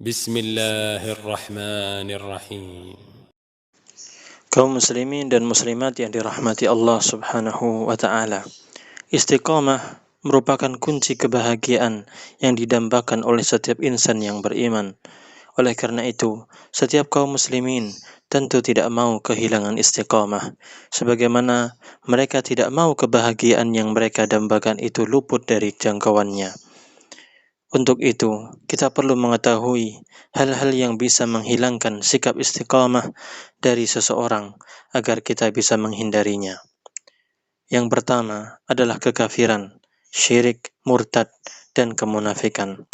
Bismillahirrahmanirrahim. Kaum muslimin dan muslimat yang dirahmati Allah Subhanahu wa taala. Istiqamah merupakan kunci kebahagiaan yang didambakan oleh setiap insan yang beriman. Oleh karena itu, setiap kaum muslimin tentu tidak mau kehilangan istiqamah, sebagaimana mereka tidak mau kebahagiaan yang mereka dambakan itu luput dari jangkauannya. Untuk itu, kita perlu mengetahui hal-hal yang bisa menghilangkan sikap istiqamah dari seseorang agar kita bisa menghindarinya. Yang pertama adalah kekafiran, syirik, murtad, dan kemunafikan.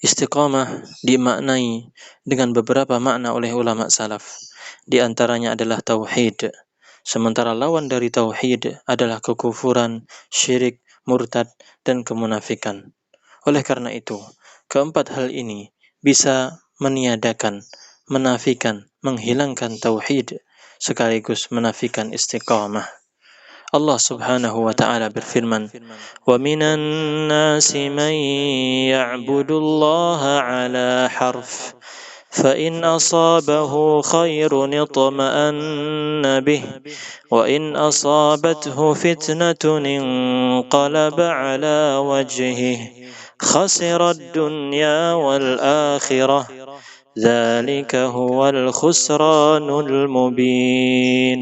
Istiqamah dimaknai dengan beberapa makna oleh ulama salaf. Di antaranya adalah tauhid. Sementara lawan dari tauhid adalah kekufuran, syirik, murtad, dan kemunafikan. Oleh karena itu, keempat hal ini bisa meniadakan, menafikan, menghilangkan tauhid, sekaligus menafikan istiqamah. Allah Subhanahu wa taala berfirman, "Wa minan nasi man ya'budu Allah 'ala harf, fa in asabahu khairun itma'anna bih, wa in asabathu fitnatun inqalaba 'ala wajhihi, khasira ad-dunya wal akhirah, dzalika huwal khusranul mubin."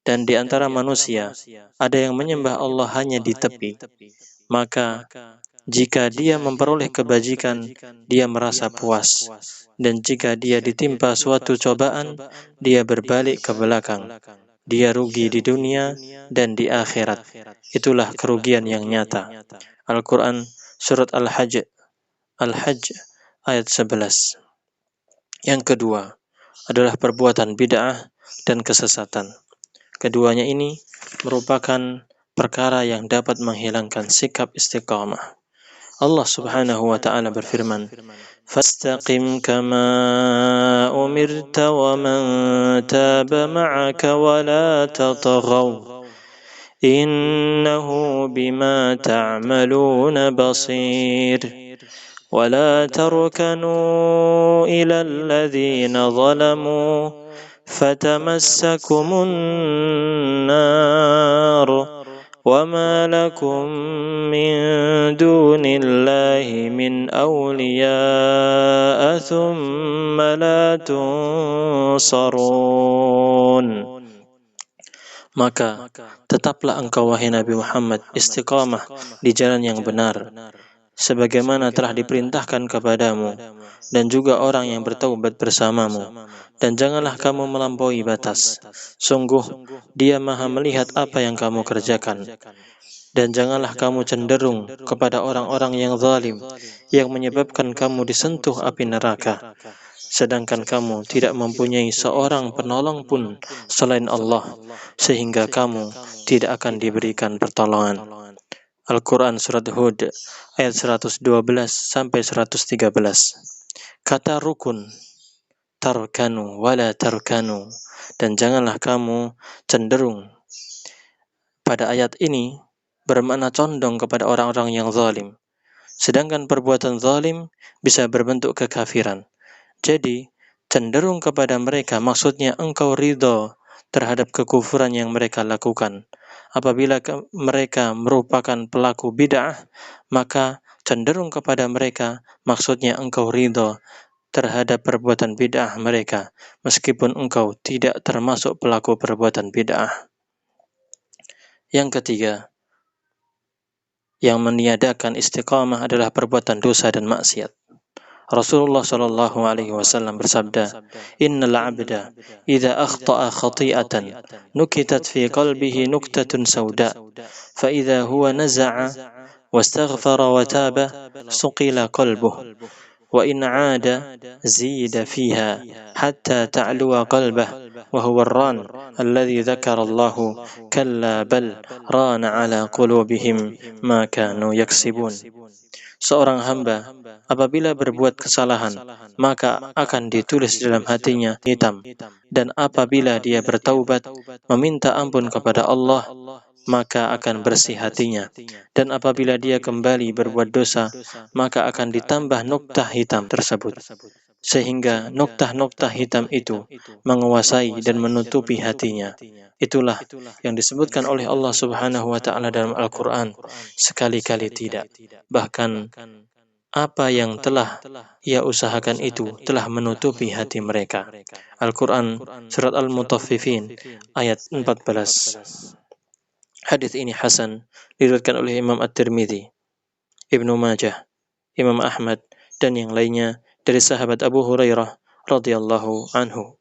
Dan di antara manusia ada yang menyembah Allah hanya di tepi, maka jika dia memperoleh kebajikan, dia merasa puas, dan jika dia ditimpa suatu cobaan, dia berbalik ke belakang. Dia rugi di dunia dan di akhirat. Itulah kerugian yang nyata. Al-Quran Surat Al-Hajj ayat 11. Yang kedua adalah perbuatan bid'ah dan kesesatan. Keduanya ini merupakan perkara yang dapat menghilangkan sikap istiqamah. Allah Subhanahu wa taala berfirman, "Fastaqim kama umirta wa man taba ma'aka wa la tatghaw. Innahu bima ta'maluna basir. ولا تركنوا إلى الذين ظلموا فتمسكم النار وما لكم من دون الله من أولياء ثم لا تنصرون." Maka tetaplah engkau wahai Nabi Muhammad istiqamah di jalan yang benar, sebagaimana telah diperintahkan kepadamu, dan juga orang yang bertaubat bersamamu. Dan janganlah kamu melampaui batas. Sungguh, Dia Maha melihat apa yang kamu kerjakan. Dan janganlah kamu cenderung kepada orang-orang yang zalim, yang menyebabkan kamu disentuh api neraka, sedangkan kamu tidak mempunyai seorang penolong pun selain Allah, sehingga kamu tidak akan diberikan pertolongan. Al-Quran Surat Hud ayat 112 sampai 113. Kata rukun, tarkanu wala tarkanu, dan janganlah kamu cenderung, pada ayat ini bermakna condong kepada orang-orang yang zalim. Sedangkan perbuatan zalim bisa berbentuk kekafiran. Jadi, cenderung kepada mereka maksudnya engkau ridho terhadap kekufuran yang mereka lakukan. Apabila mereka merupakan pelaku bid'ah, maka cenderung kepada mereka maksudnya engkau ridho terhadap perbuatan bid'ah mereka, meskipun engkau tidak termasuk pelaku perbuatan bid'ah. Yang ketiga, yang meniadakan istiqamah adalah perbuatan dosa dan maksiat. Rasulullah sallallahu alaihi wasallam bersabda, "Innal 'abda idza akhta'a khati'atan nukitat fi qalbihi nuktatun sauda, fa idza huwa naza'a wastaghfara wa taba suqila qalbuhu, wa in 'ada zida fiha hatta ta'luwa qalbuhu, wa huwa ar-ran alladhi dzakara Allah kalla bal rana 'ala qulubihim ma kanu yaksibun." Seorang hamba apabila berbuat kesalahan, maka akan ditulis dalam hatinya hitam. Dan apabila dia bertaubat, meminta ampun kepada Allah, maka akan bersih hatinya. Dan apabila dia kembali berbuat dosa, maka akan ditambah noktah hitam tersebut, sehingga noktah-noktah hitam itu menguasai dan menutupi hatinya. Itulah yang disebutkan oleh Allah Subhanahu wa taala dalam Al-Qur'an, sekali-kali tidak. Bahkan apa yang telah ia usahakan itu telah menutupi hati mereka. Al-Quran Surat Al-Mutaffifin ayat 14. Hadis ini hasan, diriwayatkan oleh Imam At-Tirmidzi, Ibnu Majah, Imam Ahmad, dan yang lainnya dari sahabat Abu Hurairah radhiyallahu anhu.